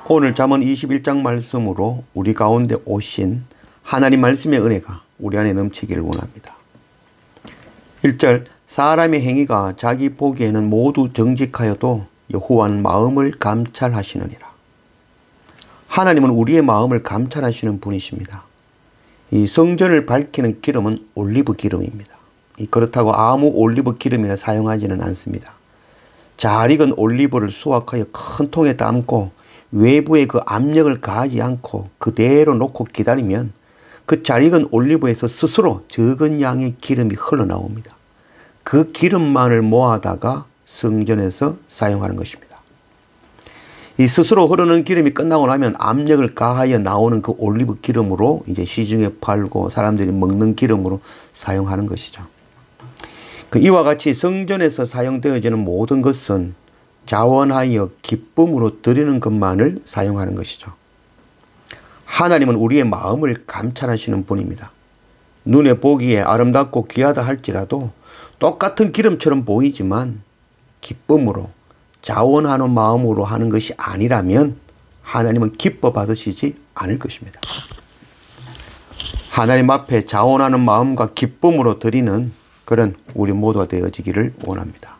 오늘 잠언 21장 말씀으로 우리 가운데 오신 하나님 말씀의 은혜가 우리 안에 넘치기를 원합니다. 1절 사람의 행위가 자기 보기에는 모두 정직하여도 여호와는 마음을 감찰하시느니라. 하나님은 우리의 마음을 감찰하시는 분이십니다. 이 성전을 밝히는 기름은 올리브 기름입니다. 그렇다고 아무 올리브 기름이나 사용하지는 않습니다. 잘 익은 올리브를 수확하여 큰 통에 담고 외부에 그 압력을 가하지 않고 그대로 놓고 기다리면 그 잘 익은 올리브에서 스스로 적은 양의 기름이 흘러나옵니다. 그 기름만을 모아다가 성전에서 사용하는 것입니다. 이 스스로 흐르는 기름이 끝나고 나면 압력을 가하여 나오는 그 올리브 기름으로 이제 시중에 팔고 사람들이 먹는 기름으로 사용하는 것이죠. 이와 같이 성전에서 사용되어지는 모든 것은 자원하여 기쁨으로 드리는 것만을 사용하는 것이죠. 하나님은 우리의 마음을 감찰하시는 분입니다. 눈에 보기에 아름답고 귀하다 할지라도 똑같은 기름처럼 보이지만 기쁨으로 자원하는 마음으로 하는 것이 아니라면 하나님은 기뻐 받으시지 않을 것입니다. 하나님 앞에 자원하는 마음과 기쁨으로 드리는 그런 우리 모두가 되어지기를 원합니다.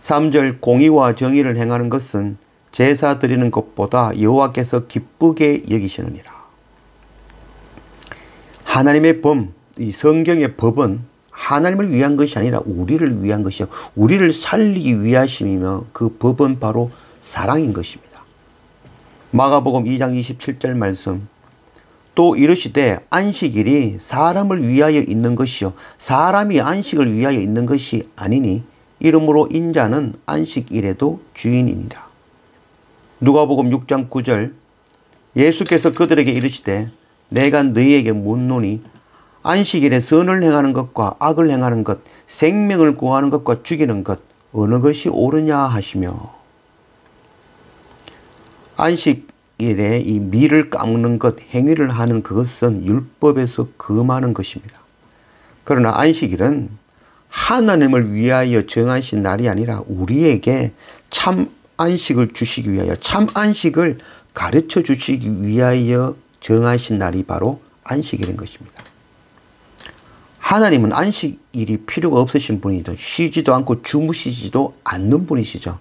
3절 공의와 정의를 행하는 것은 제사 드리는 것보다 여호와께서 기쁘게 여기시느니라. 하나님의 범, 이 성경의 법은 하나님을 위한 것이 아니라 우리를 위한 것이요 우리를 살리기 위하심이며 그 법은 바로 사랑인 것입니다. 마가복음 2장 27절 말씀 또 이르시되 안식일이 사람을 위하여 있는 것이요 사람이 안식을 위하여 있는 것이 아니니 이러므로 인자는 안식일에도 주인이니라. 누가복음 6장 9절 예수께서 그들에게 이르시되 내가 너희에게 묻노니 안식일에 선을 행하는 것과 악을 행하는 것 생명을 구하는 것과 죽이는 것 어느 것이 옳으냐 하시며 안식일에 이 밀을 깎는 것 행위를 하는 그것은 율법에서 금하는 것입니다. 그러나 안식일은 하나님을 위하여 정하신 날이 아니라 우리에게 참 안식을 주시기 위하여 참 안식을 가르쳐 주시기 위하여 정하신 날이 바로 안식일인 것입니다. 하나님은 안식일이 필요가 없으신 분이죠. 쉬지도 않고 주무시지도 않는 분이시죠.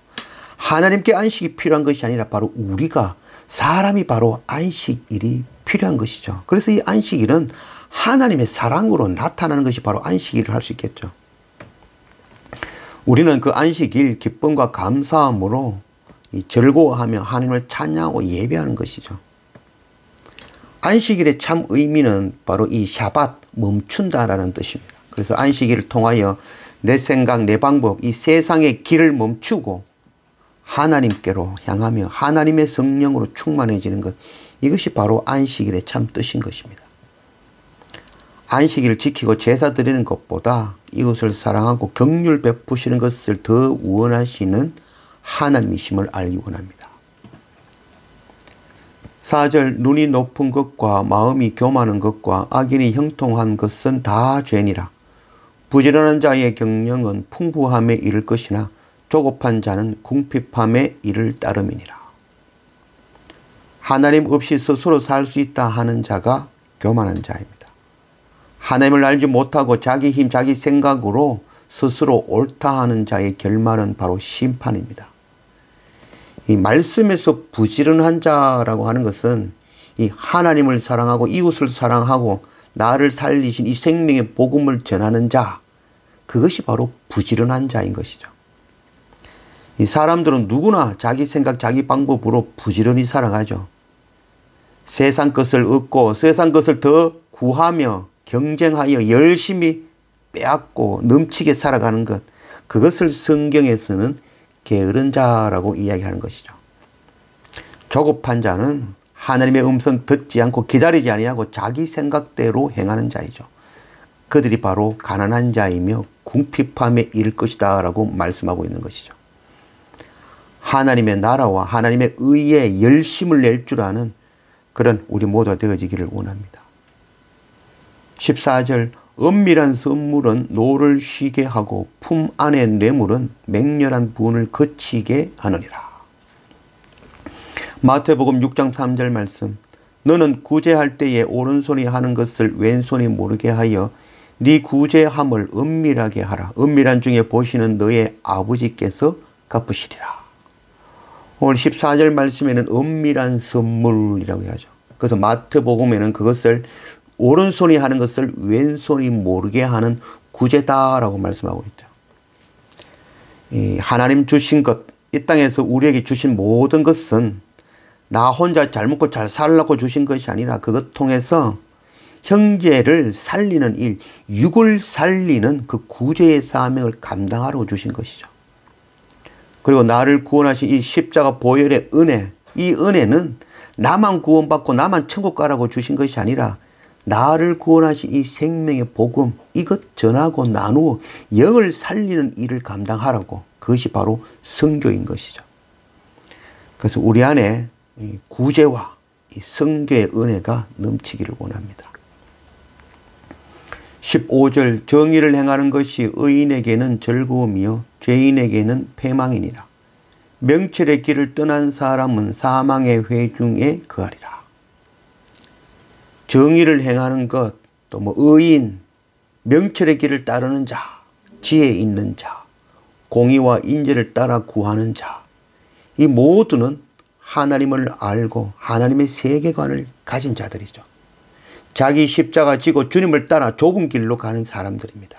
하나님께 안식이 필요한 것이 아니라 바로 우리가 사람이 바로 안식일이 필요한 것이죠. 그래서 이 안식일은 하나님의 사랑으로 나타나는 것이 바로 안식일을 할 수 있겠죠. 우리는 그 안식일 기쁨과 감사함으로 즐거워하며 하나님을 찬양하고 예배하는 것이죠. 안식일의 참 의미는 바로 이 샤밧, 멈춘다라는 뜻입니다. 그래서 안식일을 통하여 내 생각, 내 방법, 이 세상의 길을 멈추고 하나님께로 향하며 하나님의 성령으로 충만해지는 것, 이것이 바로 안식일의 참 뜻인 것입니다. 안식일을 지키고 제사 드리는 것보다 이것을 사랑하고 긍휼 베푸시는 것을 더 원하시는 하나님이심을 알기 원합니다. 4절 눈이 높은 것과 마음이 교만한 것과 악인이 형통한 것은 다 죄니라. 부지런한 자의 경영은 풍부함에 이를 것이나 조급한 자는 궁핍함에 이를 따름이니라. 하나님 없이 스스로 살 수 있다 하는 자가 교만한 자입니다. 하나님을 알지 못하고 자기 힘, 자기 생각으로 스스로 옳다 하는 자의 결말은 바로 심판입니다. 이 말씀에서 부지런한 자라고 하는 것은 이 하나님을 사랑하고 이웃을 사랑하고 나를 살리신 이 생명의 복음을 전하는 자, 그것이 바로 부지런한 자인 것이죠. 이 사람들은 누구나 자기 생각, 자기 방법으로 부지런히 살아가죠. 세상 것을 얻고 세상 것을 더 구하며 경쟁하여 열심히 빼앗고 넘치게 살아가는 것, 그것을 성경에서는 게으른 자라고 이야기하는 것이죠. 조급한 자는 하나님의 음성 듣지 않고 기다리지 아니하고 자기 생각대로 행하는 자이죠. 그들이 바로 가난한 자이며 궁핍함에 이를 것이다 라고 말씀하고 있는 것이죠. 하나님의 나라와 하나님의 의에 열심을 낼 줄 아는 그런 우리 모두가 되어지기를 원합니다. 14절 은밀한 선물은 노를 쉬게 하고 품 안의 뇌물은 맹렬한 분을 거치게 하느니라. 마태복음 6장 3절 말씀. 너는 구제할 때에 오른손이 하는 것을 왼손이 모르게 하여 네 구제함을 은밀하게 하라. 은밀한 중에 보시는 너의 아버지께서 갚으시리라. 오늘 14절 말씀에는 은밀한 선물이라고 하죠. 그래서 마태복음에는 그것을 오른손이 하는 것을 왼손이 모르게 하는 구제다라고 말씀하고 있죠. 하나님 주신 것, 이 땅에서 우리에게 주신 모든 것은 나 혼자 잘 먹고 잘 살려고 주신 것이 아니라 그것 통해서 형제를 살리는 일, 육을 살리는 그 구제의 사명을 감당하라고 주신 것이죠. 그리고 나를 구원하신 이 십자가 보혈의 은혜, 이 은혜는 나만 구원받고 나만 천국 가라고 주신 것이 아니라 나를 구원하신 이 생명의 복음, 이것 전하고 나누어 영을 살리는 일을 감당하라고, 그것이 바로 선교인 것이죠. 그래서 우리 안에 구제와 이 선교의 은혜가 넘치기를 원합니다. 15절 정의를 행하는 것이 의인에게는 즐거움이요 죄인에게는 패망이니라. 명철의 길을 떠난 사람은 사망의 회중에 거하리라. 정의를 행하는 것, 또 의인, 명철의 길을 따르는 자, 지혜 있는 자, 공의와 인재를 따라 구하는 자, 이 모두는 하나님을 알고 하나님의 세계관을 가진 자들이죠. 자기 십자가 지고 주님을 따라 좁은 길로 가는 사람들입니다.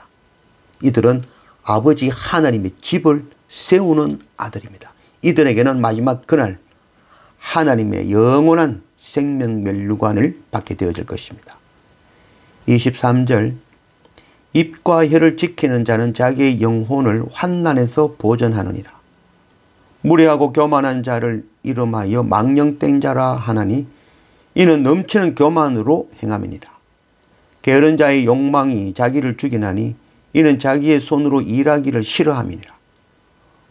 이들은 아버지 하나님의 집을 세우는 아들입니다. 이들에게는 마지막 그날 하나님의 영원한 생명 면류관을 받게 되어질 것입니다. 23절 입과 혀를 지키는 자는 자기의 영혼을 환난에서 보전하느니라. 무례하고 교만한 자를 이름하여 망령된 자라 하나니 이는 넘치는 교만으로 행함이니라. 게으른 자의 욕망이 자기를 죽이나니 이는 자기의 손으로 일하기를 싫어함이니라.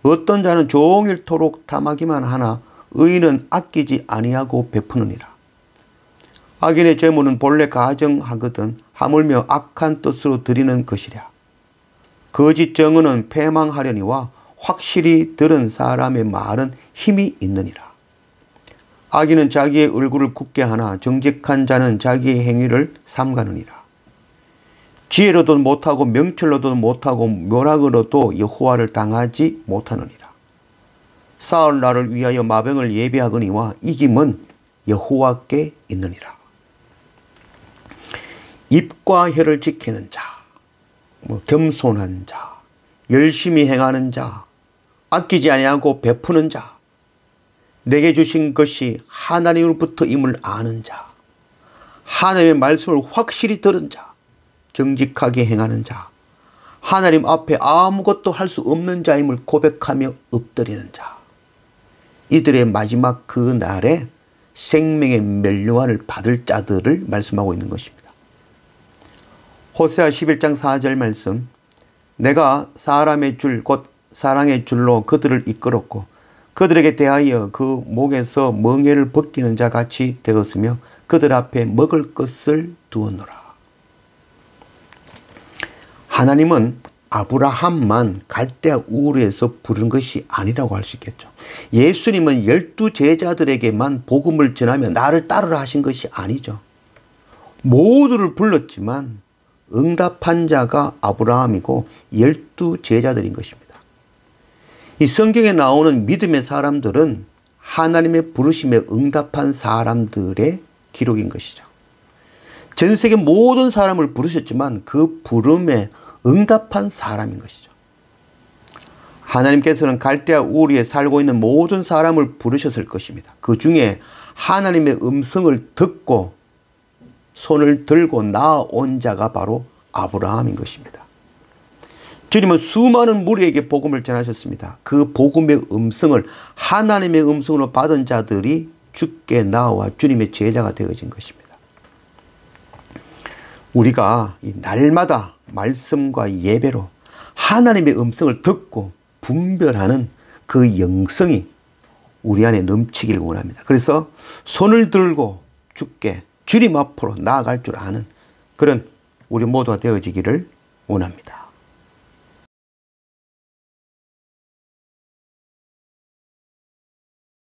어떤 자는 종일토록 탐하기만 하나 의인은 아끼지 아니하고 베푸느니라. 악인의 재물은 본래 가정하거든 하물며 악한 뜻으로 드리는 것이랴. 거짓 증언은 패망하려니와 확실히 들은 사람의 말은 힘이 있느니라. 악인은 자기의 얼굴을 굳게 하나 정직한 자는 자기의 행위를 삼가느니라. 지혜로도 못하고 명철로도 못하고 묘락으로도 여호와를 당하지 못하느니라. 싸울 날을 위하여 마병을 예비하거니와 이김은 여호와께 있느니라. 입과 혀를 지키는 자, 겸손한 자, 열심히 행하는 자, 아끼지 아니하고 베푸는 자, 내게 주신 것이 하나님으로부터 임을 아는 자, 하나님의 말씀을 확실히 들은 자, 정직하게 행하는 자, 하나님 앞에 아무것도 할 수 없는 자임을 고백하며 엎드리는 자, 이들의 마지막 그 날에 생명의 멸류관을 받을 자들을 말씀하고 있는 것입니다. 호세아 11장 4절 말씀. 내가 사람의 줄 곧 사랑의 줄로 그들을 이끌었고 그들에게 대하여 그 목에서 멍에를 벗기는 자 같이 되었으며 그들 앞에 먹을 것을 두었노라. 하나님은 아브라함만 갈대아 우르에서 부른 것이 아니라고 할 수 있겠죠. 예수님은 12 제자들에게만 복음을 전하며 나를 따르라 하신 것이 아니죠. 모두를 불렀지만 응답한 자가 아브라함이고 12 제자들인 것입니다. 이 성경에 나오는 믿음의 사람들은 하나님의 부르심에 응답한 사람들의 기록인 것이죠. 전 세계 모든 사람을 부르셨지만 그 부름에 응답한 사람인 것이죠. 하나님께서는 갈대아 우르에 살고 있는 모든 사람을 부르셨을 것입니다. 그 중에 하나님의 음성을 듣고 손을 들고 나아온 자가 바로 아브라함인 것입니다. 주님은 수많은 무리에게 복음을 전하셨습니다. 그 복음의 음성을 하나님의 음성으로 받은 자들이 주께 나와 주님의 제자가 되어진 것입니다. 우리가 이 날마다 말씀과 예배로 하나님의 음성을 듣고 분별하는 그 영성이 우리 안에 넘치기를 원합니다. 그래서 손을 들고 주께 주님 앞으로 나아갈 줄 아는 그런 우리 모두가 되어지기를 원합니다.